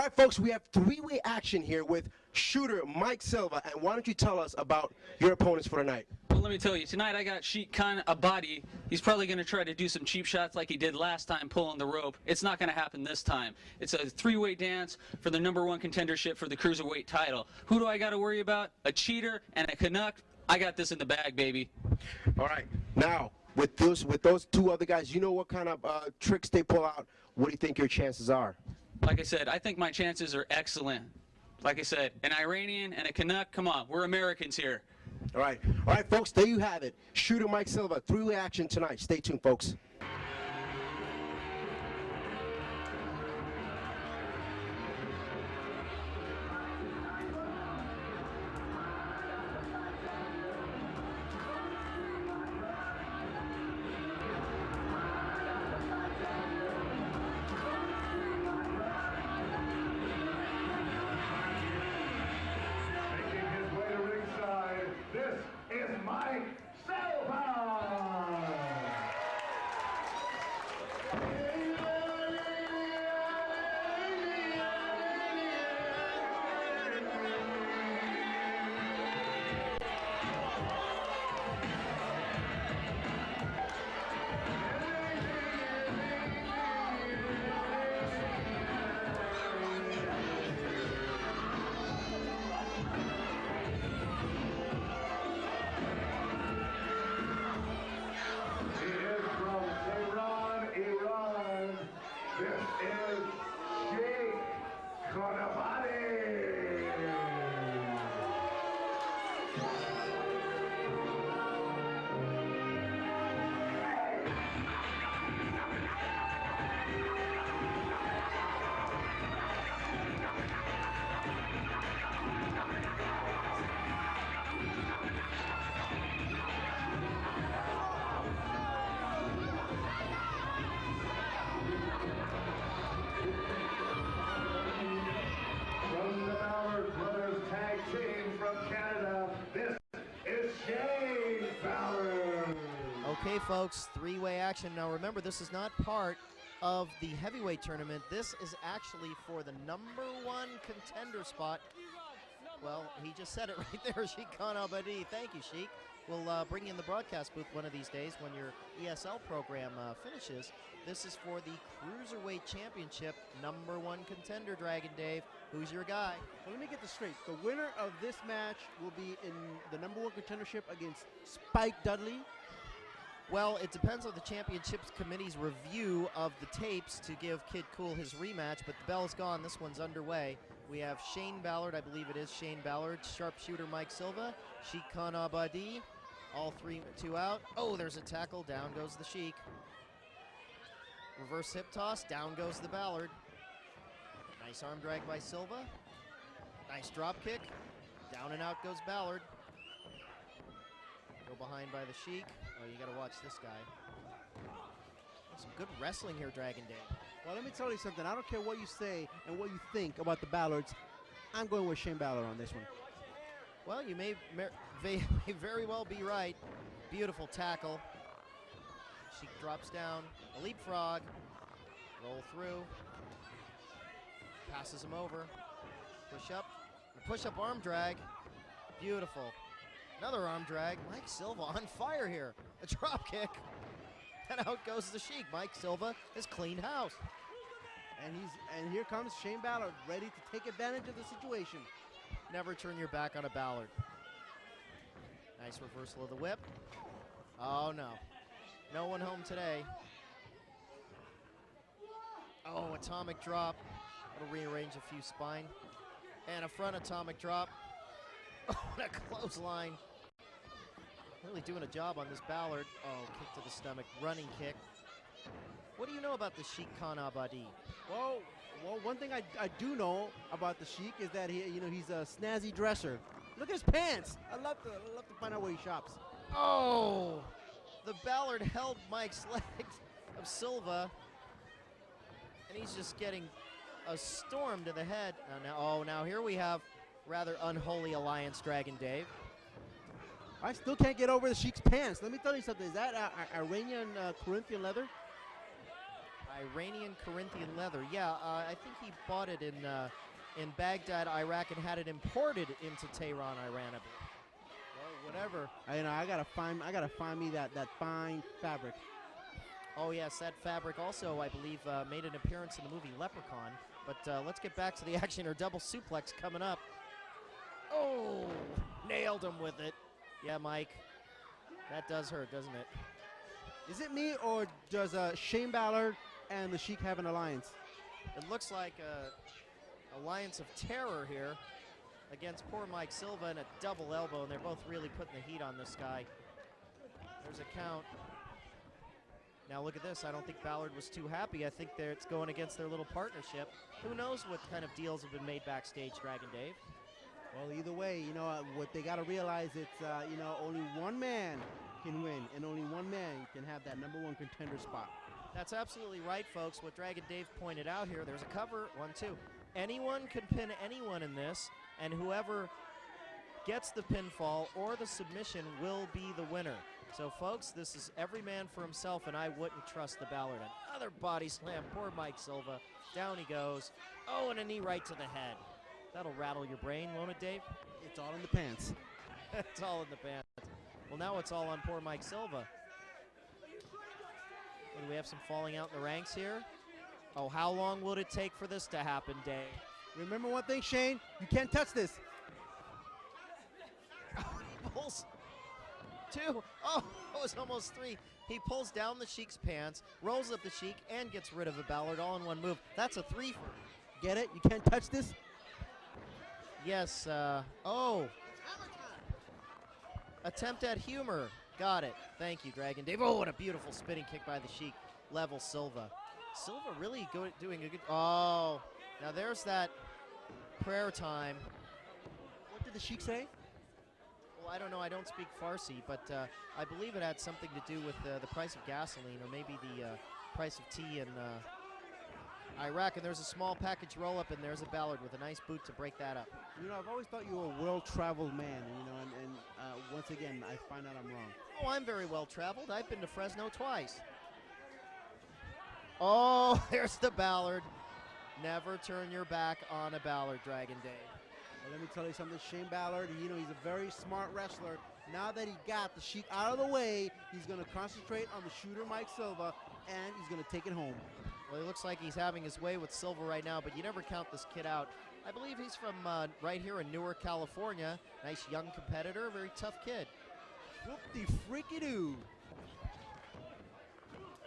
right, folks, we have three-way action here with shooter Mike Silva. And why don't you tell us about your opponents for tonight? Well, let me tell you, tonight I got Sheik Abadi. He's probably going to try to do some cheap shots like he did last time pulling the rope. It's not going to happen this time. It's a three-way dance for the #1 contendership for the cruiserweight title. Who do I got to worry about? A cheater and a Canuck? I got this in the bag, baby. All right. Now, with those two other guys, you know what kind of tricks they pull out. What do you think your chances are? Like I said, I think my chances are excellent. Like I said, an Iranian and a Canuck, come on, we're Americans here. All right, folks, there you have it. Shooter Mike Silva, three-way action tonight. Stay tuned, folks. Okay, folks, three-way action. Now, remember, this is not part of the heavyweight tournament. This is actually for the #1 contender spot. Well, he just said it right there, Sheik Abadi. Thank you, Sheik. We'll bring you in the broadcast booth one of these days when your ESL program finishes. This is for the Cruiserweight Championship, #1 contender, Dragon Dave. Who's your guy? Well, let me get this straight. The winner of this match will be in the #1 contendership against Spike Dudley. Well, it depends on the Championships Committee's review of the tapes to give Kid Cool his rematch, but the bell's gone. This one's underway. We have Shane Ballard, I believe it is Shane Ballard, sharpshooter Mike Silva, Sheik Abadi, all two out. Oh, there's a tackle. Down goes the Sheik. Reverse hip toss. Down goes the Ballard. Nice arm drag by Silva. Nice drop kick. Down and out goes Ballard. Go behind by the Sheik. Oh, you got to watch this guy. Some good wrestling here, Dragon Dave. Well, let me tell you something. I don't care what you say and what you think about the Ballards. I'm going with Shane Ballard on this one. Well, you may very well be right. Beautiful tackle. Sheik drops down. A leapfrog. Roll through. Passes him over. Push up. Push-up arm drag. Beautiful. Another arm drag. Mike Silva on fire here. A drop kick. And out goes the Sheik. Mike Silva has cleaned house. And here comes Shane Ballard, ready to take advantage of the situation. Never turn your back on a Ballard. Nice reversal of the whip. Oh, no. No one home today. Oh, atomic drop. That'll rearrange a few spine. And a front atomic drop. Oh, and a clothesline. Really doing a job on this Ballard. Oh, kick to the stomach, running kick. What do you know about the Sheik Abadi? Well, one thing I do know about the Sheik is that he's a snazzy dresser. Look at his pants. I love to find out where he shops. Oh, the Ballard held Mike's legs of Silva, and he's just getting a storm to the head. Now here we have rather unholy alliance, Dragon Dave. I still can't get over the Sheik's pants. Let me tell you something. Is that Iranian Corinthian leather? Iranian Corinthian leather. Yeah, I think he bought it in Baghdad, Iraq, and had it imported into Tehran, Iran. I believe. Well, whatever. I gotta find me that fine fabric. Oh yes, that fabric also, I believe, made an appearance in the movie Leprechaun. But let's get back to the action. Or double suplex coming up. Oh, nailed him with it. Yeah, Mike, that does hurt, doesn't it? Is it me, or does Shane Ballard and the Sheik have an alliance? It looks like a alliance of terror here against poor Mike Silva, and a double elbow, and they're both really putting the heat on this guy. There's a count. Now look at this. I don't think Ballard was too happy. I think it's going against their little partnership. Who knows what kind of deals have been made backstage, Dragon Dave? Well, either way, what they got to realize, it's only one man can win, and only one man can have that #1 contender spot. That's absolutely right, folks. What Dragon Dave pointed out here, there's a cover, 1, 2. Anyone can pin anyone in this, and whoever gets the pinfall or the submission will be the winner. So, folks, this is every man for himself, and I wouldn't trust the Ballard. Another body slam. Poor Mike Silva. Down he goes. Oh, and a knee right to the head. That'll rattle your brain, won't it, Dave? It's all in the pants. It's all in the pants. Well, now it's all on poor Mike Silva. Do we have some falling out in the ranks here? Oh, how long would it take for this to happen, Dave? Remember one thing, Shane, you can't touch this. He pulls 2. Oh, it was almost 3. He pulls down the Sheik's pants, rolls up the Sheik, and gets rid of a Ballard all in one move. That's a 3 for him. Get it? You can't touch this? Yes, oh. Attempt at humor. Got it. Thank you, Dragon Dave. Oh, and a beautiful spinning kick by the Sheik. Level Silva. Silva really doing a good... Oh, now there's that prayer time. What did the Sheik say? Well, I don't know. I don't speak Farsi, but I believe it had something to do with the price of gasoline, or maybe the price of tea in Iraq. And there's a small package roll-up, and there's a Ballard with a nice boot to break that up. I've always thought you were a well-traveled man, and once again, I find out I'm wrong. Oh, I'm very well-traveled. I've been to Fresno twice. Oh, there's the Ballard. Never turn your back on a Ballard, Dragon Dave. Well, let me tell you something, Shane Ballard, he's a very smart wrestler. Now that he got the Sheik out of the way, he's going to concentrate on the shooter, Mike Silva, and he's going to take it home. Well, it looks like he's having his way with Silva right now, but you never count this kid out. I believe he's from right here in Newark, California. Nice young competitor, very tough kid. Whoop-de-freaky-doo.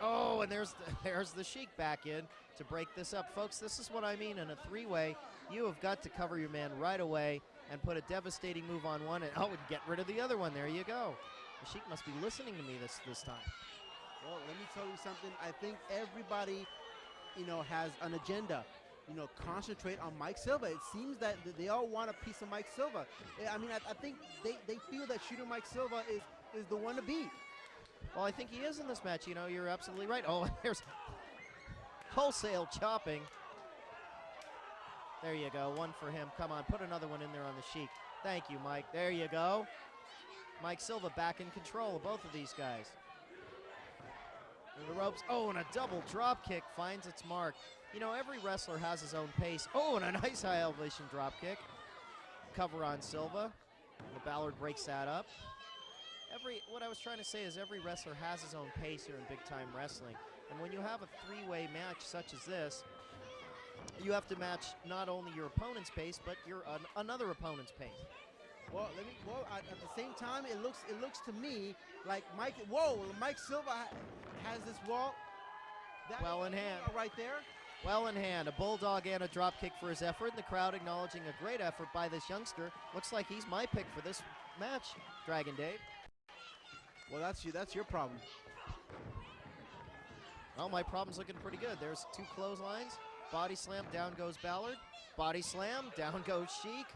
Oh, and there's the Sheik back in to break this up. Folks, this is what I mean in a 3-way. You have got to cover your man right away and put a devastating move on one, and and get rid of the other one. There you go. The Sheik must be listening to me this time. Well, let me tell you something. I think everybody, has an agenda. Concentrate on Mike Silva. It seems that they all want a piece of Mike Silva. I think they feel that shooter Mike Silva is the one to beat. Well, I think he is in this match. You're absolutely right. Oh, there's wholesale chopping. There you go. One for him. Come on, put another one in there on the Sheik. Thank you, Mike. There you go. Mike Silva back in control of both of these guys. The ropes. Oh, and a double drop kick finds its mark. Every wrestler has his own pace. Oh, and a nice high elevation drop kick. Cover on Silva. The Ballard breaks that up. What I was trying to say is every wrestler has his own pace here in big-time wrestling. And when you have a 3-way match such as this, you have to match not only your opponent's pace, but your another opponent's pace. Well, at the same time, it looks to me like Mike Silva has this wall. Well in hand. Right there. Well in hand. A bulldog and a drop kick for his effort, and the crowd acknowledging a great effort by this youngster. Looks like he's my pick for this match, Dragon Dave. Well, that's your problem. Well, my problem's looking pretty good. There's 2 clotheslines. Body slam, down goes Ballard. Body slam, down goes Sheik.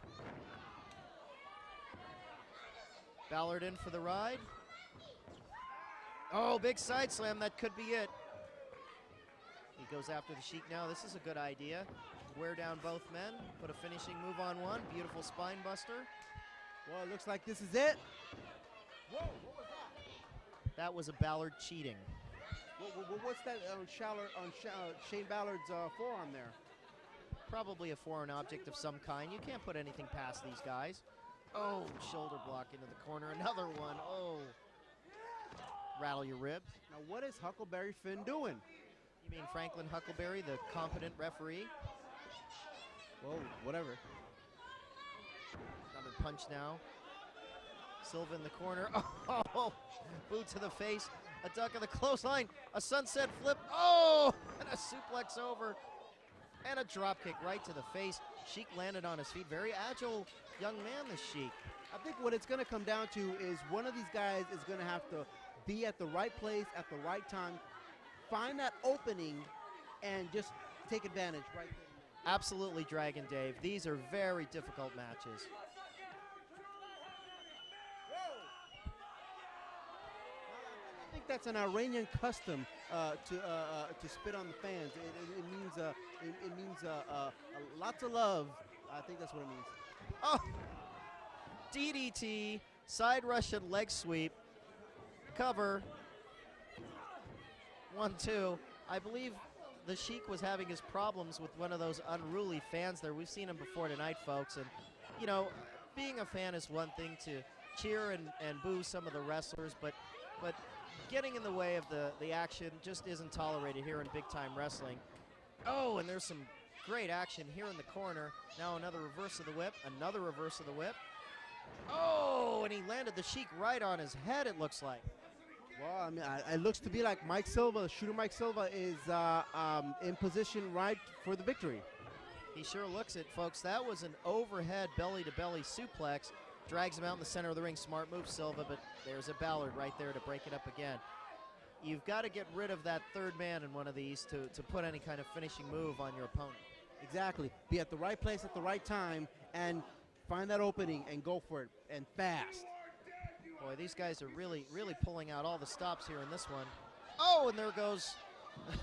Ballard in for the ride. Oh, big side slam, that could be it. He goes after the Sheik now. This is a good idea. Wear down both men, put a finishing move on one. Beautiful spine buster. Well, it looks like this is it. Whoa, what was that? That was a Ballard cheating. What's that on Shane Ballard's forearm there? Probably a foreign object of some kind. You can't put anything past these guys. Oh, shoulder block into the corner. Another one. Oh. Rattle your ribs. Now, what is Huckleberry Finn doing? You mean Franklin Huckleberry, the competent referee? Whoa, whatever. Another punch now. Silva in the corner. Oh, boot to the face. A duck of the clothesline. A sunset flip. Oh, and a suplex over. And a drop kick right to the face. Sheik landed on his feet. Very agile young man, this Sheik. I think what it's going to come down to is one of these guys is going to have to be at the right place at the right time, find that opening, and just take advantage right there. Absolutely, Dragon Dave. These are very difficult matches. I think that's an Iranian custom to spit on the fans. It means lots of love. I think that's what it means. Oh, DDT, side Russian leg sweep, cover, 1-2. I believe the Sheik was having his problems with one of those unruly fans there. We've seen him before tonight, folks, and you know, being a fan is one thing, to cheer and boo some of the wrestlers, but getting in the way of the action just isn't tolerated here in big-time wrestling. Oh, and there's some great action here in the corner. Now another reverse of the whip, another reverse of the whip. Oh, and he landed the Sheik right on his head, it looks like. Well, I mean, it looks to be like Mike Silva, shooter Mike Silva, is in position right for the victory. He sure looks it, folks. That was an overhead belly-to-belly suplex. Drags him out in the center of the ring. Smart move, Silva, but there's a Ballard right there to break it up again. You've got to get rid of that third man in one of these to put any kind of finishing move on your opponent. Exactly. Be at the right place at the right time and find that opening and go for it, and fast. Boy, these guys are really, really pulling out all the stops here in this one. Oh, and there goes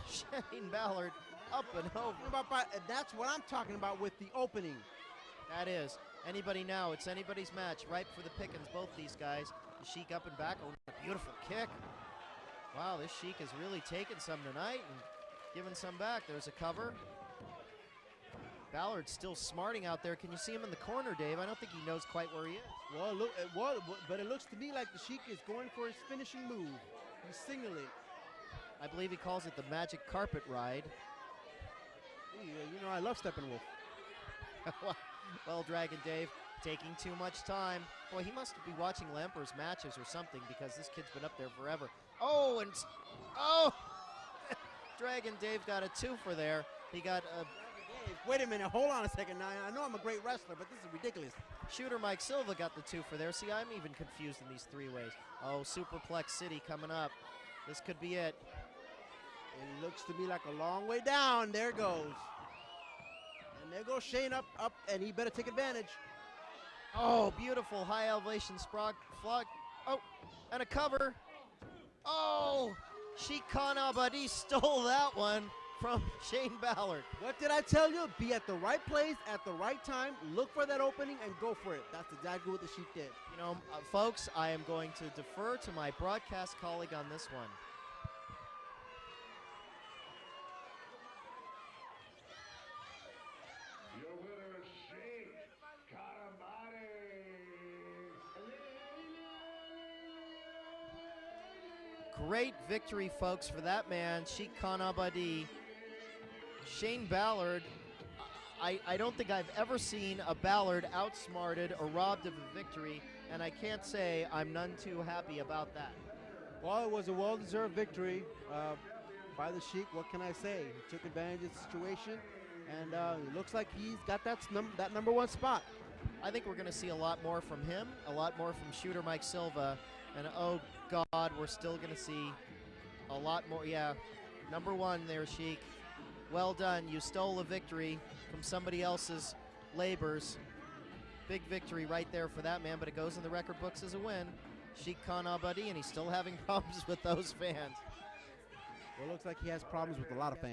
Shane Ballard up and over. That's what I'm talking about with the opening. That is. Anybody now. It's anybody's match. Right for the pickings, both these guys. The Sheik up and back. Oh, a beautiful kick. Wow, this Sheik has really taken some tonight and given some back. There's a cover. Ballard's still smarting out there. Can you see him in the corner, Dave? I don't think he knows quite where he is. But it looks to me like the Sheik is going for his finishing move. He's signaling. I believe he calls it the magic carpet ride. You know, I love Steppenwolf. Well, Dragon Dave, taking too much time. Boy, he must be watching Lamper's matches or something, because this kid's been up there forever. Oh, and Dragon Dave got a twofer there. He got a... Wait a minute, hold on a second now. I know I'm a great wrestler, but this is ridiculous. Shooter Mike Silva got the twofer there. See, I'm even confused in these three ways. Oh, Superplex City coming up. This could be it. It looks to me like a long way down. There goes. And there goes Shane up, and he better take advantage. Oh, beautiful high elevation flog. Oh, and a cover. Oh, Sheik Abadi stole that one from Shane Ballard. What did I tell you? Be at the right place at the right time. Look for that opening and go for it. That's exactly what the Sheik did. You know, folks, I am going to defer to my broadcast colleague on this one. Your winner, Sheik Abadi. Great victory, folks, for that man, Sheik Abadi. Shane Ballard, I don't think I've ever seen a Ballard outsmarted or robbed of a victory, and I can't say I'm none too happy about that. Well, it was a well-deserved victory by the Sheik. What can I say? He took advantage of the situation, and it looks like he's got that number one spot. I think we're going to see a lot more from him, a lot more from shooter Mike Silva, and oh God, we're still going to see a lot more. Yeah, number one there, Sheik. Well done. You stole a victory from somebody else's labors. Big victory right there for that man, but it goes in the record books as a win. Sheik Abadi, and he's still having problems with those fans. Well, it looks like he has problems with a lot of fans.